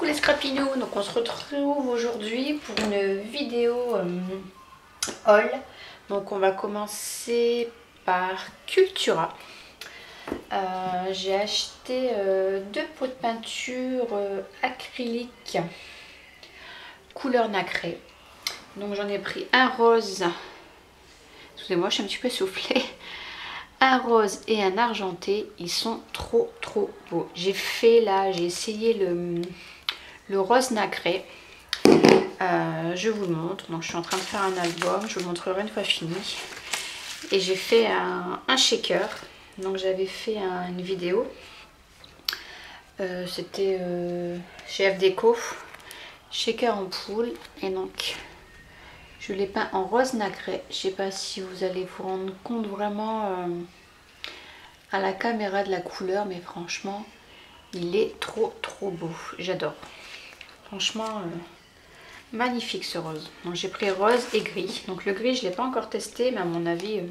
Coucou les scrapinous, donc on se retrouve aujourd'hui pour une vidéo haul. Donc on va commencer par Cultura. J'ai acheté deux pots de peinture acrylique couleur nacré. Donc j'en ai pris un rose, excusez-moi je suis un petit peu soufflée, un rose et un argenté. Ils sont trop beaux. J'ai essayé le rose nacré. Je vous le montre. Donc je suis en train de faire un album, je vous le montrerai une fois fini. Et j'ai fait un shaker. Donc j'avais fait une vidéo. C'était chez F Déco, shaker en poule. Et donc je l'ai peint en rose nacré. Je sais pas si vous allez vous rendre compte vraiment à la caméra de la couleur, mais franchement il est trop beau. J'adore. Franchement magnifique ce rose. Donc j'ai pris rose et gris. Donc le gris je ne l'ai pas encore testé, mais à mon avis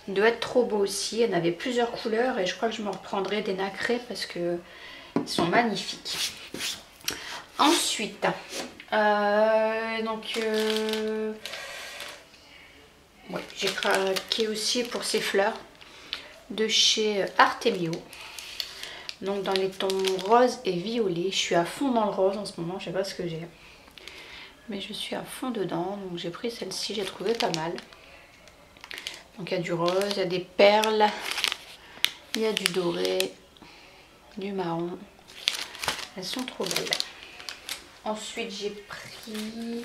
il doit être trop beau aussi. Il y en avait plusieurs couleurs et je crois que je me reprendrai des nacrés parce que ils sont magnifiques. Ensuite ouais, j'ai craqué aussi pour ces fleurs de chez Artemio. Donc dans les tons rose et violet. Je suis à fond dans le rose en ce moment, je sais pas ce que j'ai, mais je suis à fond dedans. Donc j'ai pris celle-ci, j'ai trouvé pas mal. Donc il y a du rose, il y a des perles, il y a du doré, du marron. Elles sont trop belles. Ensuite j'ai pris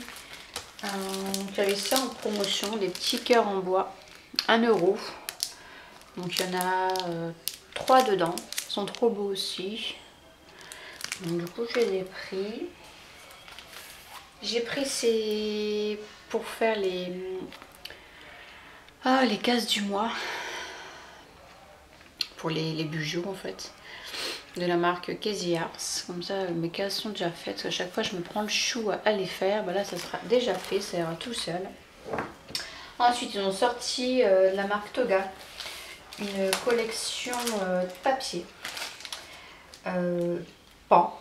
j'avais ça en promotion, des petits cœurs en bois, 1 €. Donc il y en a 3 dedans. Ils sont trop beaux aussi. Donc du coup je les ai pris. J'ai pris ces pour faire les cases du mois. Pour les bijoux en fait. De la marque Casey Arts. Comme ça mes cases sont déjà faites. Parce qu'à chaque fois je me prends le chou à les faire. Bah là ça sera déjà fait, ça ira tout seul. Ensuite ils ont sorti de la marque Toga une collection de papier. Pan,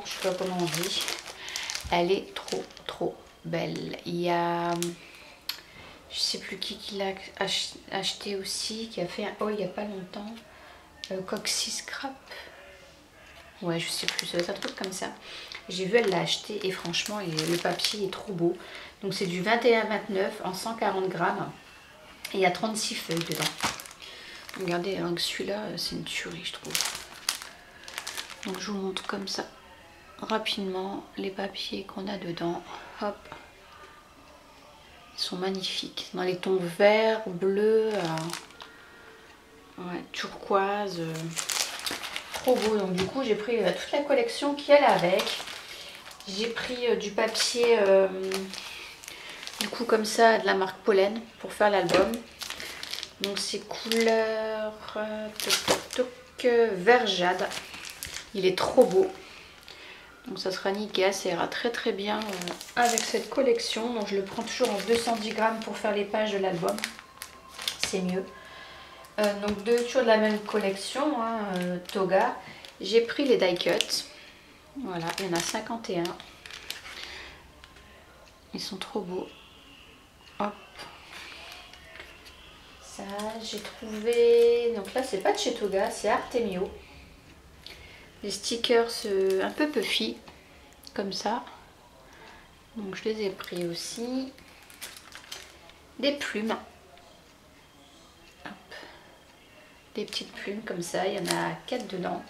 je sais pas comment on dit. Elle est trop belle. Il y a, je sais plus qui l'a acheté aussi, qui a fait un haul il y a pas longtemps. Coxy Scrap. Ouais, je sais plus, ça doit être un truc comme ça. J'ai vu, elle l'a acheté et franchement, le papier est trop beau. Donc c'est du 21-29 en 140 grammes. Et il y a 36 feuilles dedans. Regardez, hein, celui-là, c'est une tuerie, je trouve. Donc je vous montre comme ça rapidement les papiers qu'on a dedans. Hop, ils sont magnifiques dans les tons vert, bleu, ouais, turquoise, trop beau. Donc du coup j'ai pris toute la collection qui allait avec. J'ai pris du papier du coup comme ça de la marque Pollen pour faire l'album. Donc c'est couleur vert jade. Il est trop beau. Donc ça sera nickel, ça ira très bien avec cette collection. Donc je le prends toujours en 210 grammes pour faire les pages de l'album. C'est mieux. Donc toujours de la même collection, hein, Toga. J'ai pris les die cuts. Voilà, il y en a 51. Ils sont trop beaux. Hop. Ça, j'ai trouvé... Donc là, c'est pas de chez Toga, c'est Artemio. Des stickers un peu puffy, comme ça. Donc je les ai pris aussi. Des plumes. Hop. Des petites plumes comme ça, il y en a 4 dedans.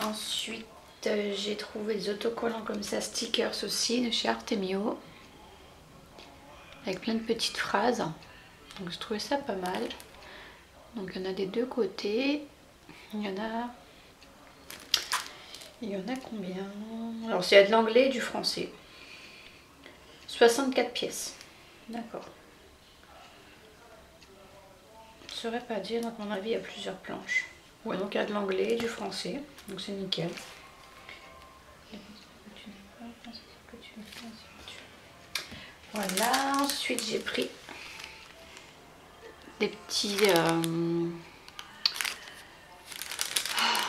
Ensuite, j'ai trouvé des autocollants comme ça, stickers aussi, de chez Artemio. Avec plein de petites phrases. Donc je trouvais ça pas mal. Donc il y en a des deux côtés. Il y en a combien? Alors c'est de l'anglais et du français. 64 pièces. D'accord. Je ne saurais pas dire, donc à mon avis il y a plusieurs planches. Ouais, donc il y a de l'anglais et du français. Donc c'est nickel. Voilà, ensuite j'ai pris des petits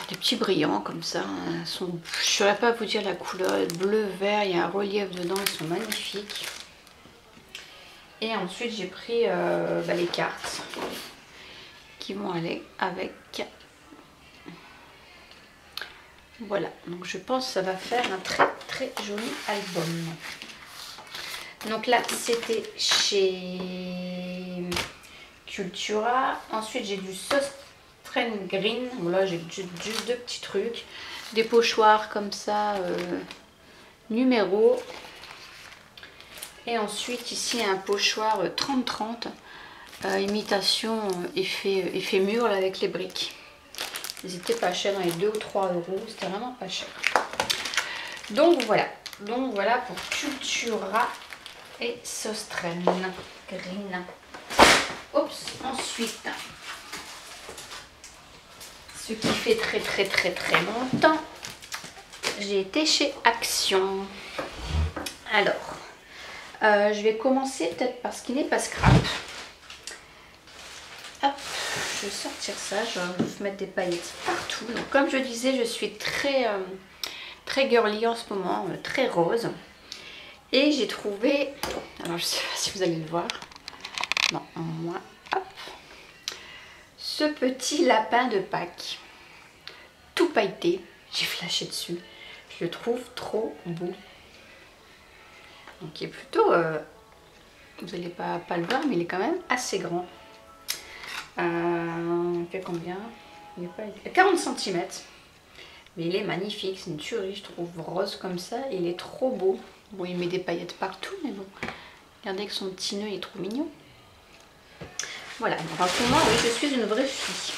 des petits brillants comme ça. Je ne saurais pas vous dire la couleur, bleu, vert, il y a un relief dedans, ils sont magnifiques. Et ensuite j'ai pris les cartes qui vont aller avec. Voilà, donc je pense que ça va faire un très très joli album. Donc là c'était chez Cultura. Ensuite j'ai du Søstrene Green. Là j'ai juste deux petits trucs. Des pochoirs comme ça, numéro. Et ensuite ici un pochoir 30-30. Imitation effet mur là, avec les briques. Ils étaient pas chers, dans les 2 ou 3 euros. C'était vraiment pas cher. Donc voilà pour Cultura et Søstrene Green. Oups, ensuite, ce qui fait très longtemps, j'ai été chez Action. Alors, je vais commencer peut-être par ce qui n'est pas scrap. Hop, je vais sortir ça, je vais vous mettre des paillettes partout. Donc, comme je disais, je suis très girly en ce moment, très rose. Et j'ai trouvé, alors je ne sais pas si vous allez le voir, non, en moins, hop, ce petit lapin de Pâques, tout pailleté, j'ai flashé dessus. Je le trouve trop beau. Donc il est plutôt, vous n'allez pas le voir, mais il est quand même assez grand. Il fait combien? Il est pas... 40 cm. Mais il est magnifique, c'est une tuerie, je trouve, rose comme ça. Et il est trop beau. Bon, il met des paillettes partout, mais bon. Regardez que son petit nœud, il est trop mignon. Voilà, donc en ce moment, oui, je suis une vraie fille.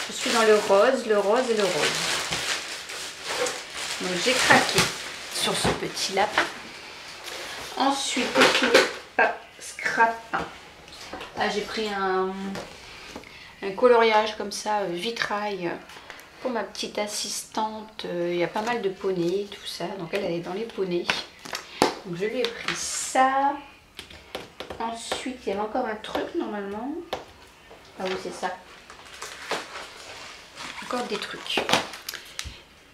Je suis dans le rose et le rose. Donc j'ai craqué sur ce petit lapin. Ensuite, scrap. Là, j'ai pris un coloriage comme ça, vitrail, pour ma petite assistante. Il y a pas mal de poneys, tout ça. Donc elle est dans les poneys. Donc je lui ai pris ça. Ensuite, il y avait encore un truc normalement. Ah oui, c'est ça. Encore des trucs.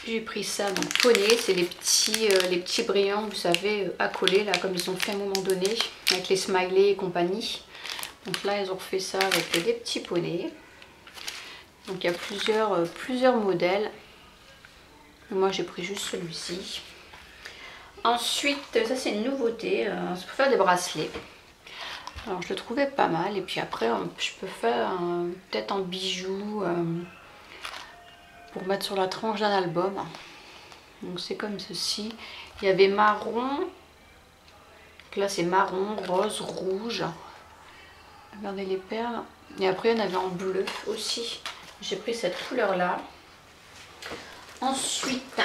J'ai pris ça, donc poney, c'est les petits brillants, vous savez, à coller, là, comme ils ont fait à un moment donné, avec les smileys et compagnie. Donc là, ils ont refait ça avec des petits poneys. Donc il y a plusieurs modèles. Moi, j'ai pris juste celui-ci. Ensuite, ça c'est une nouveauté, c'est pour faire des bracelets. Alors je le trouvais pas mal, et puis après, je peux faire peut-être en bijoux pour mettre sur la tranche d'un album. Donc c'est comme ceci. Il y avait marron. Donc là c'est marron, rose, rouge. Regardez les perles. Et après il y en avait en bleu aussi. J'ai pris cette couleur là. Ensuite,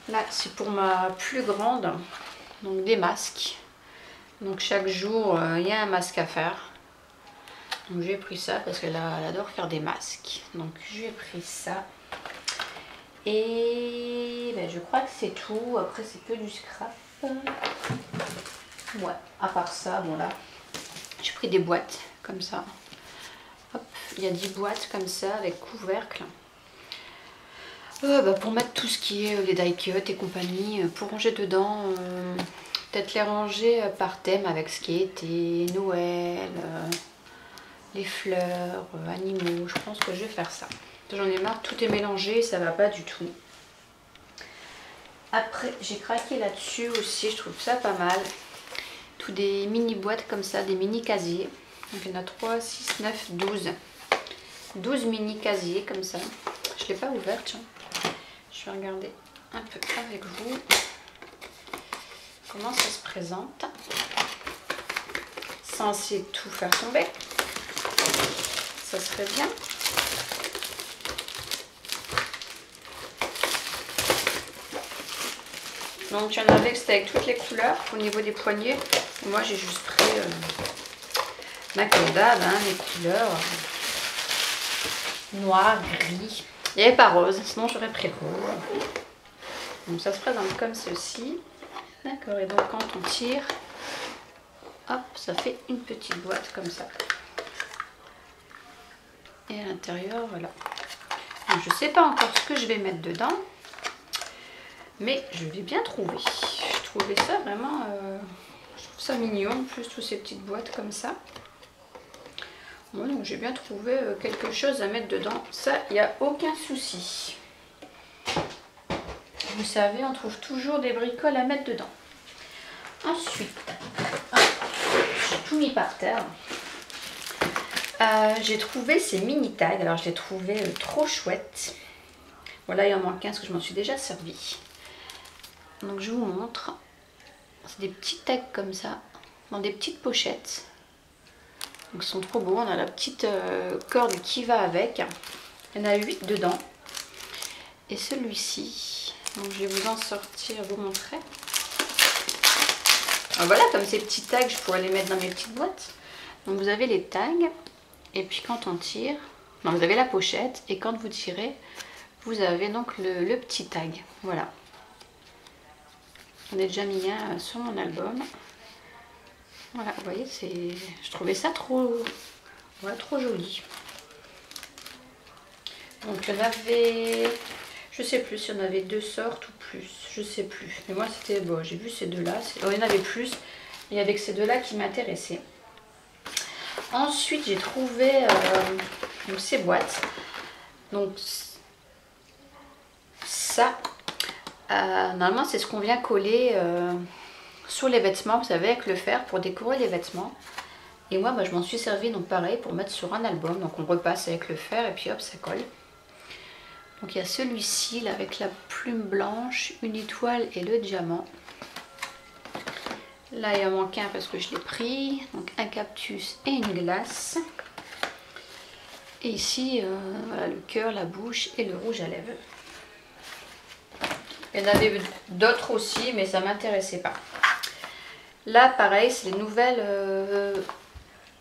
là c'est pour ma plus grande. Donc des masques. Donc chaque jour il y a un masque à faire. Donc j'ai pris ça parce qu'elle adore faire des masques. Donc j'ai pris ça. Et ben, je crois que c'est tout. Après c'est que du scrap. Ouais, à part ça, bon là, j'ai pris des boîtes comme ça. Hop, il y a 10 boîtes comme ça avec couvercle. Pour mettre tout ce qui est les die cuts et compagnie, pour ranger dedans, peut-être les ranger par thème avec ce qui était Noël, les fleurs, animaux. Je pense que je vais faire ça. J'en ai marre, tout est mélangé, ça va pas du tout. Après, j'ai craqué là-dessus aussi, je trouve ça pas mal. Tout des mini boîtes comme ça, des mini casiers. Donc il y en a 3, 6, 9, 12. 12 mini casiers comme ça. Je ne l'ai pas ouverte, tiens. Je vais regarder un peu avec vous comment ça se présente. Censé tout faire tomber. Ça serait bien. Donc il y en avait que c'était avec toutes les couleurs au niveau des poignets. Moi j'ai juste pris ma cordade, hein, les couleurs noir, gris. Il n'y avait pas rose, sinon j'aurais pris rouge. Donc ça se présente comme ceci. D'accord, et donc quand on tire, hop, ça fait une petite boîte comme ça. Et à l'intérieur, voilà. Donc, je ne sais pas encore ce que je vais mettre dedans. Mais je l'ai bien trouvé. Je trouvais ça vraiment... je trouve ça mignon, en plus, toutes ces petites boîtes comme ça. Bon, donc j'ai bien trouvé quelque chose à mettre dedans. Ça, il n'y a aucun souci. Vous savez, on trouve toujours des bricoles à mettre dedans. Ensuite, j'ai tout mis par terre. J'ai trouvé ces mini tags. Alors, je les trouvais trop chouettes. Voilà, il en manque un parce que je m'en suis déjà servi. Donc, je vous montre. C'est des petits tags comme ça, dans des petites pochettes. Donc, ils sont trop beaux. On a la petite corde qui va avec. Il y en a 8 dedans. Et celui-ci, donc je vais vous en sortir, vous montrer. Alors voilà, comme ces petits tags, je pourrais les mettre dans mes petites boîtes. Donc vous avez les tags, et puis quand on tire, non, vous avez la pochette, et quand vous tirez, vous avez donc le petit tag. Voilà. J'en ai déjà mis un sur mon album. Voilà, vous voyez, je trouvais ça trop joli. Donc il y en avait, je sais plus s'il y en avait 2 sortes ou plus, je sais plus. Mais moi c'était, bon, j'ai vu ces deux-là, il y en avait plus, il y avait que ces deux-là qui m'intéressaient. Ensuite j'ai trouvé ces boîtes. Donc ça, normalement c'est ce qu'on vient coller sur les vêtements, vous savez, avec le fer pour décorer les vêtements. Et moi je m'en suis servi donc pareil pour mettre sur un album. Donc on repasse avec le fer et puis hop, ça colle. Donc il y a celui-ci là avec la plume blanche, une étoile et le diamant. Là il en manque un parce que je l'ai pris. Donc un cactus et une glace. Et ici voilà, le cœur, la bouche et le rouge à lèvres. Il y en avait d'autres aussi mais ça ne m'intéressait pas. Là pareil, c'est les nouvelles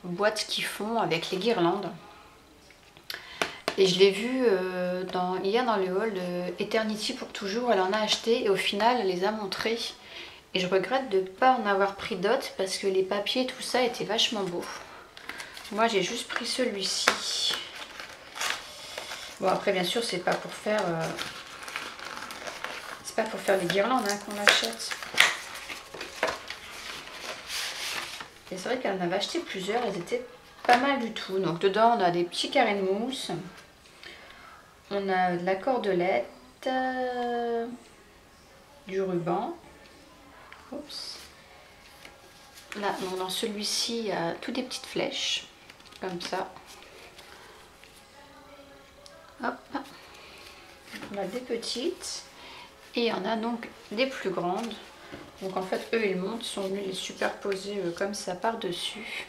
boîtes qu'ils font avec les guirlandes. Et je l'ai vu hier dans le haul de Eternity pour toujours. Elle en a acheté et au final elle les a montrés. Et je regrette de ne pas en avoir pris d'autres parce que les papiers tout ça étaient vachement beaux. Moi j'ai juste pris celui-ci. Bon après bien sûr c'est pas pour faire les guirlandes hein, qu'on l'achète. Et c'est vrai qu'elle en avait acheté plusieurs, elles étaient pas mal du tout. Donc dedans on a des petits carrés de mousse. On a de la cordelette, du ruban. Oups. Là, dans celui-ci, il y a toutes des petites flèches, comme ça. Hop. On a des petites. Et il y en a donc des plus grandes. Donc en fait, eux, ils montent, ils sont venus les superposer comme ça par-dessus.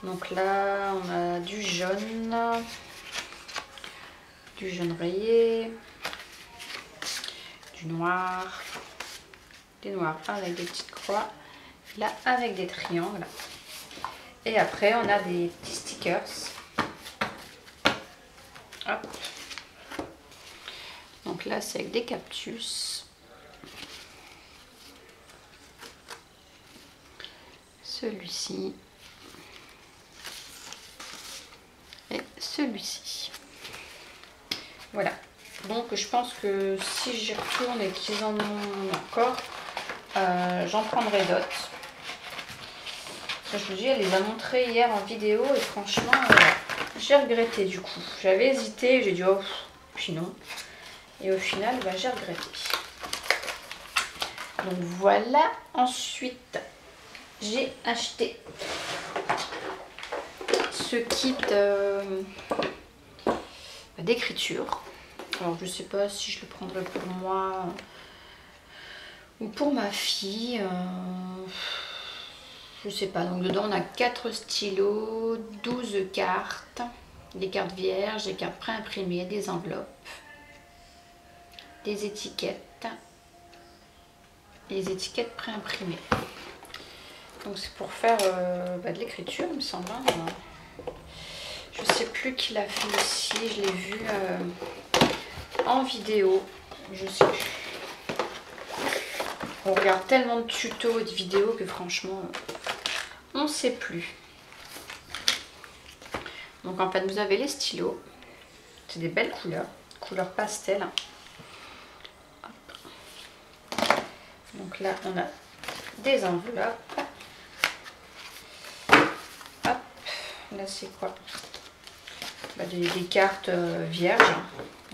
Donc là, on a du jaune rayé, du noir, des noirs avec des petites croix, là avec des triangles. Et après, on a des petits stickers. Hop. Donc là, c'est avec des cactus. Celui-ci. Et celui-ci. Voilà. Donc je pense que si j'y retourne et qu'ils en ont encore, j'en prendrai d'autres. Je vous dis, elle les a montrés hier en vidéo et franchement, j'ai regretté du coup. J'avais hésité, j'ai dit oh, puis non. Et au final, j'ai regretté. Donc voilà. Ensuite, j'ai acheté ce kit d'écriture. Alors je sais pas si je le prendrai pour moi ou pour ma fille. Je sais pas. Donc dedans on a 4 stylos, 12 cartes, des cartes vierges, des cartes préimprimées, des enveloppes, des étiquettes, les étiquettes préimprimées. Donc c'est pour faire de l'écriture, il me semble. Je sais plus qui l'a fait ici, je l'ai vu en vidéo, je sais plus. On regarde tellement de tutos et de vidéos que franchement, on ne sait plus. Donc en fait vous avez les stylos, c'est des belles couleurs, couleur pastel. Hop. Donc là on a des enveloppes. Hop, là c'est quoi? Bah, des cartes vierges.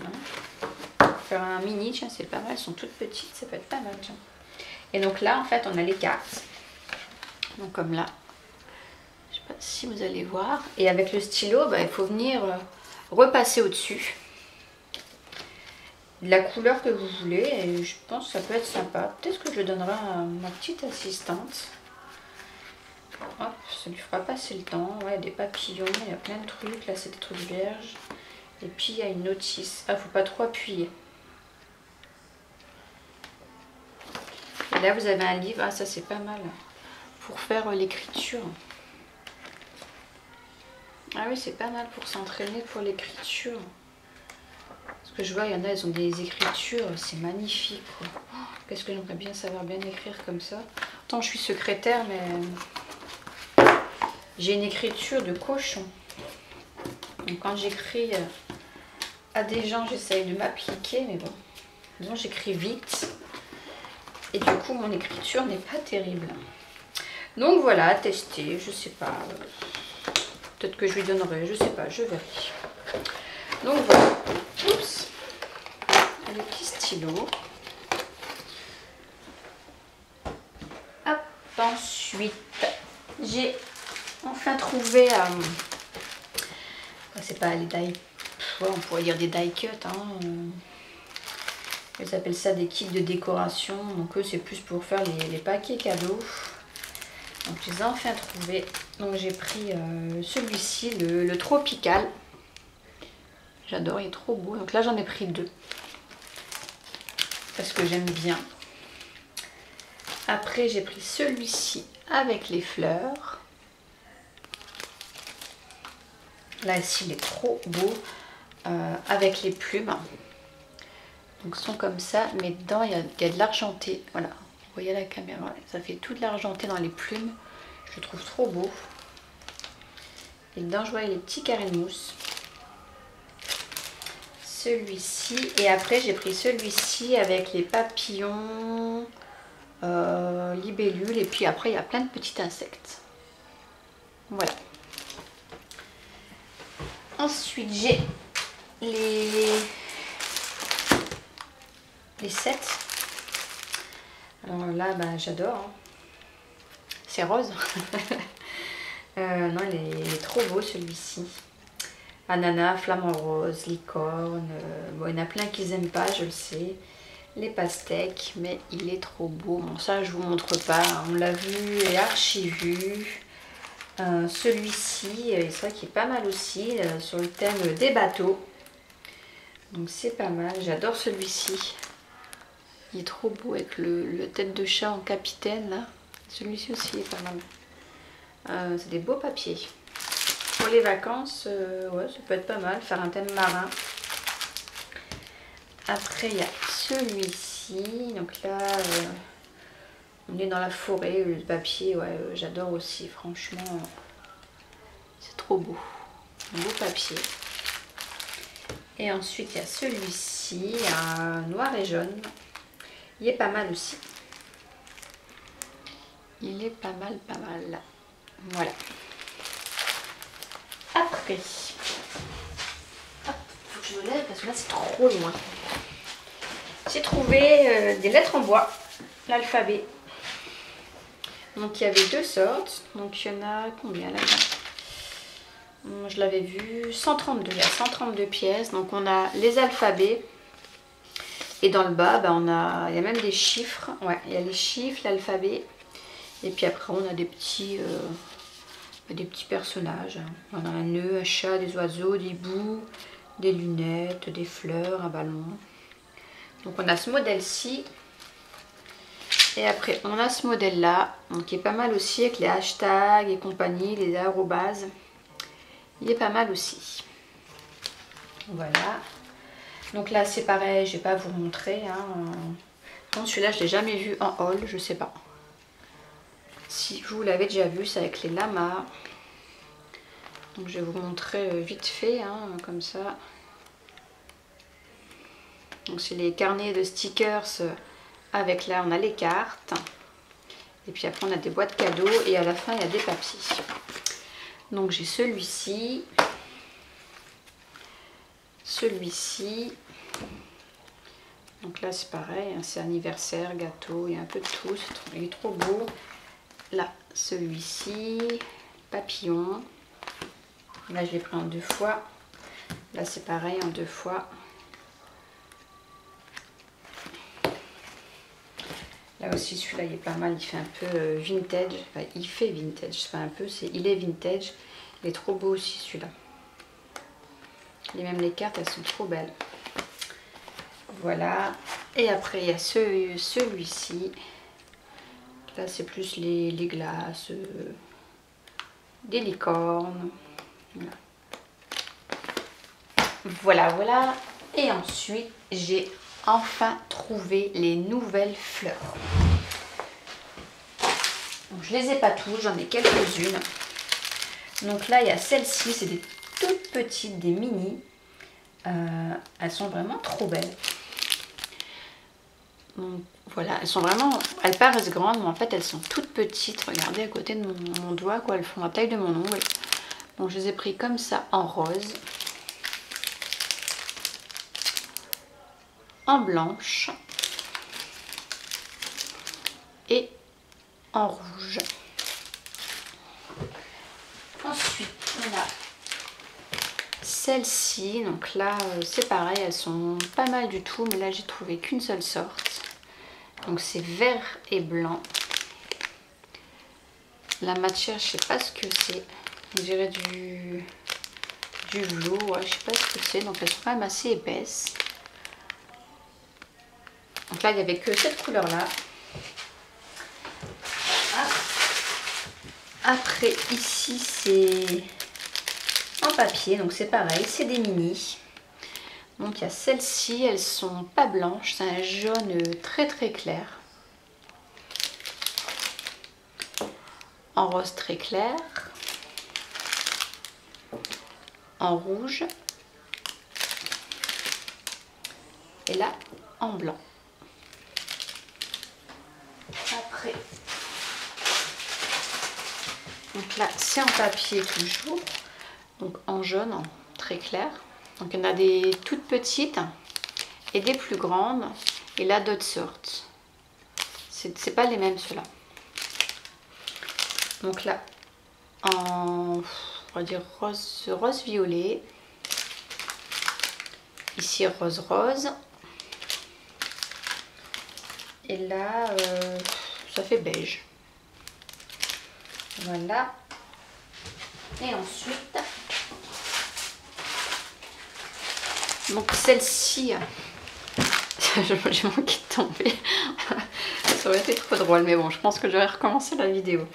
Hein. Faire un mini, tiens c'est pas mal, elles sont toutes petites, ça peut être pas mal. Tiens. Et donc là en fait on a les cartes. Donc comme là. Je sais pas si vous allez voir. Et avec le stylo, bah, il faut venir repasser au-dessus. De la couleur que vous voulez. Et je pense que ça peut être sympa. Peut-être que je le donnerai à ma petite assistante. Hop, ça lui fera passer le temps. Ouais, des papillons, il y a plein de trucs. Là, c'est des trucs vierges. Et puis, il y a une notice. Ah, faut pas trop appuyer. Et là, vous avez un livre. Ah, ça, c'est pas mal. Pour faire l'écriture. Ah oui, c'est pas mal pour s'entraîner pour l'écriture. Parce que je vois, il y en a, elles ont des écritures. C'est magnifique, quoi. Qu'est-ce que j'aimerais bien savoir bien écrire comme ça. Pourtant, je suis secrétaire, mais... j'ai une écriture de cochon. Donc quand j'écris à des gens, j'essaye de m'appliquer, mais bon, disons j'écris vite. Et du coup, mon écriture n'est pas terrible. Donc voilà, à tester, je sais pas. Peut-être que je lui donnerai, je sais pas, je verrai. Donc voilà. Oups. Les petits stylos. Hop, ensuite, j'ai enfin trouvé... c'est pas les die... Ouais, on pourrait dire des die cut. Hein. Ils appellent ça des kits de décoration. Donc eux, c'est plus pour faire les paquets cadeaux. Donc je les ai enfin trouvés. Donc j'ai pris celui-ci, le tropical. J'adore, il est trop beau. Donc là, j'en ai pris 2. Parce que j'aime bien. Après, j'ai pris celui-ci avec les fleurs. Là, ici, il est trop beau. Avec les plumes. Donc, ils sont comme ça. Mais dedans, il y a de l'argenté. Voilà. Vous voyez à la caméra. Ça fait tout de l'argenté dans les plumes. Je le trouve trop beau. Et dedans, je vois les petits carrés de mousse. Celui-ci. Et après, j'ai pris celui-ci avec les papillons, libellules. Et puis après, il y a plein de petits insectes. Voilà. Ensuite, j'ai les sets. Alors là, bah, j'adore. Hein. C'est rose. Non, il est trop beau celui-ci. Ananas, flamant rose, licorne. Bon, il y en a plein qui n'aiment pas, je le sais. Les pastèques, mais il est trop beau. Bon, ça, je vous montre pas. On l'a vu et archi vu. Celui-ci, c'est vrai qu'il est pas mal aussi, sur le thème des bateaux. Donc c'est pas mal. J'adore celui-ci. Il est trop beau avec le tête de chat en capitaine là. Celui-ci aussi est pas mal. C'est des beaux papiers. Pour les vacances, ouais, ça peut être pas mal. Faire un thème marin. Après, il y a celui-ci. Donc là, on est dans la forêt. Le papier, ouais, j'adore aussi. Franchement, c'est trop beau. Un beau papier. Et ensuite, il y a celui-ci, noir et jaune. Il est pas mal aussi. Il est pas mal, pas mal. Voilà. Après, hop, faut que je me lève parce que là, c'est trop loin. J'ai trouvé des lettres en bois, l'alphabet. Donc, il y avait 2 sortes. Donc, il y en a combien là? Je l'avais vu, 132. Il y a 132 pièces. Donc, on a les alphabets. Et dans le bas, bah, il y a même des chiffres. Ouais, il y a les chiffres, l'alphabet. Et puis après, on a des petits personnages. On a un nœud, un chat, des oiseaux, des bouts, des lunettes, des fleurs, un ballon. Donc on a ce modèle-ci. Et après, on a ce modèle-là, qui est pas mal aussi avec les hashtags et compagnie, les arrobases. Il est pas mal aussi. Voilà. Donc là, c'est pareil, je vais pas vous montrer. Hein. Celui-là, je l'ai jamais vu en haul, je sais pas. Si vous l'avez déjà vu, c'est avec les lamas. Donc je vais vous montrer vite fait, hein, comme ça. Donc c'est les carnets de stickers avec là on a les cartes. Et puis après on a des boîtes cadeaux et à la fin il y a des papiers. Donc j'ai celui-ci. Celui-ci. Donc là c'est pareil, hein, c'est anniversaire, gâteau, il y a un peu de tout, il est trop beau. Là, celui-ci, papillon. Là je l'ai pris en 2 fois. Là c'est pareil en 2 fois. Là aussi celui-là il est pas mal, il fait un peu vintage. Enfin il fait vintage, c'est pas un peu, il est vintage. Il est trop beau aussi celui-là. Et même les cartes elles sont trop belles. Voilà. Et après il y a celui-ci. Là c'est plus les glaces, des licornes. Voilà. Voilà. Et ensuite j'ai enfin trouvé les nouvelles fleurs. Donc, je les ai pas toutes, j'en ai quelques-unes. Donc là il y a celle-ci, c'est des toutes petites, des mini. Elles sont vraiment trop belles. Donc voilà, elles paraissent grandes, mais en fait elles sont toutes petites. Regardez à côté de mon doigt, quoi, elles font la taille de mon ongle. Donc je les ai pris comme ça en rose, en blanche et en rouge. Ensuite on a celle-ci, donc là c'est pareil, elles sont pas mal du tout, mais là j'ai trouvé qu'une seule sorte. Donc c'est vert et blanc. La matière, je sais pas ce que c'est. On dirait du velours, ouais, je sais pas ce que c'est. Donc elles sont quand même assez épaisses. Donc là il n'y avait que cette couleur là. Après ici c'est en papier, donc c'est pareil, c'est des mini. Donc il y a celles-ci, elles sont pas blanches, c'est un jaune très très clair. En rose très clair. En rouge. Et là, en blanc. Après, donc là c'est en papier toujours. Donc en jaune, très clair. Donc il y en a des toutes petites et des plus grandes. Et là d'autres sortes. C'est pas les mêmes ceux-là. Donc là en, on va dire rose violet. Ici rose rose. Et là ça fait beige. Voilà. Et ensuite, donc celle-ci, j'ai manqué de tomber. Ça aurait été trop drôle, mais bon, je pense que j'aurais recommencé la vidéo.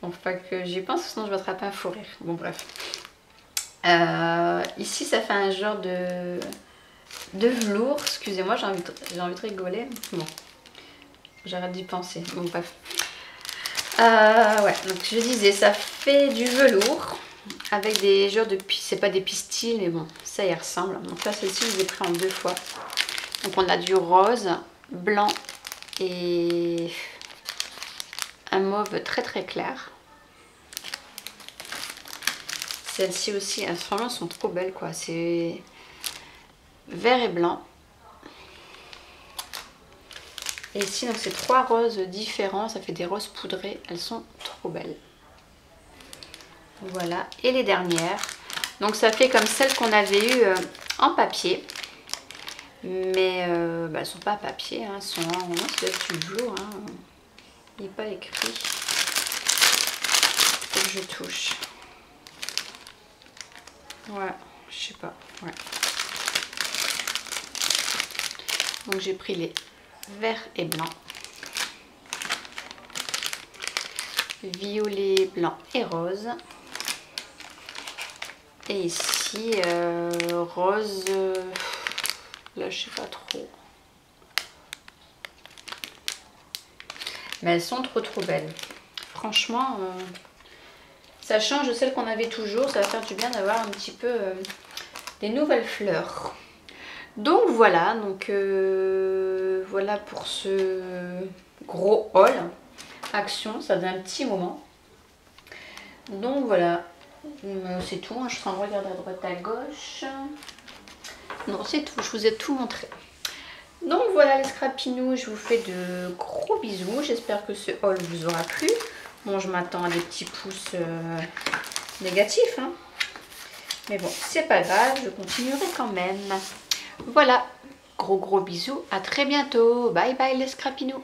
Bon, faut pas que j'y pense, sinon je vais attraper un fou rire. Bon, bref. Ici, ça fait un genre de velours. Excusez-moi, j'ai envie de rigoler. Bon, j'arrête d'y penser. Bon, bref. Ouais, donc je disais, ça fait du velours avec des genres de, c'est pas des pistils, mais bon, ça y ressemble. Donc là, celle-ci, je l'ai pris en 2 fois. Donc on a du rose, blanc et un mauve très très clair. Celles-ci aussi, elles vraiment sont trop belles, quoi. C'est vert et blanc. Et ici, donc c'est 3 roses différents, ça fait des roses poudrées, elles sont trop belles. Voilà, et les dernières. Donc ça fait comme celles qu'on avait eues en papier. Mais elles ne sont pas papier, hein, elles sont en... Non, c'est du velours, hein. Il n'est pas écrit. Faut que je touche. Ouais, je sais pas. Ouais. Donc j'ai pris les verts et blancs. Violet, blanc et rose. Et ici, rose... là, je sais pas trop. Mais elles sont trop belles. Franchement, Ça change de celle qu'on avait toujours. Ça va faire du bien d'avoir un petit peu des nouvelles fleurs. Donc voilà, voilà pour ce gros haul. Action, ça faisait un petit moment. Donc voilà, c'est tout. Je suis en train de regarder à droite à gauche. Non, c'est tout, je vous ai tout montré. Donc voilà les scrapinous, je vous fais de gros bisous. J'espère que ce haul vous aura plu. Bon, je m'attends à des petits pouces négatifs, hein. Mais bon, c'est pas grave, je continuerai quand même. Voilà, gros bisous, à très bientôt. Bye bye les scrapinous.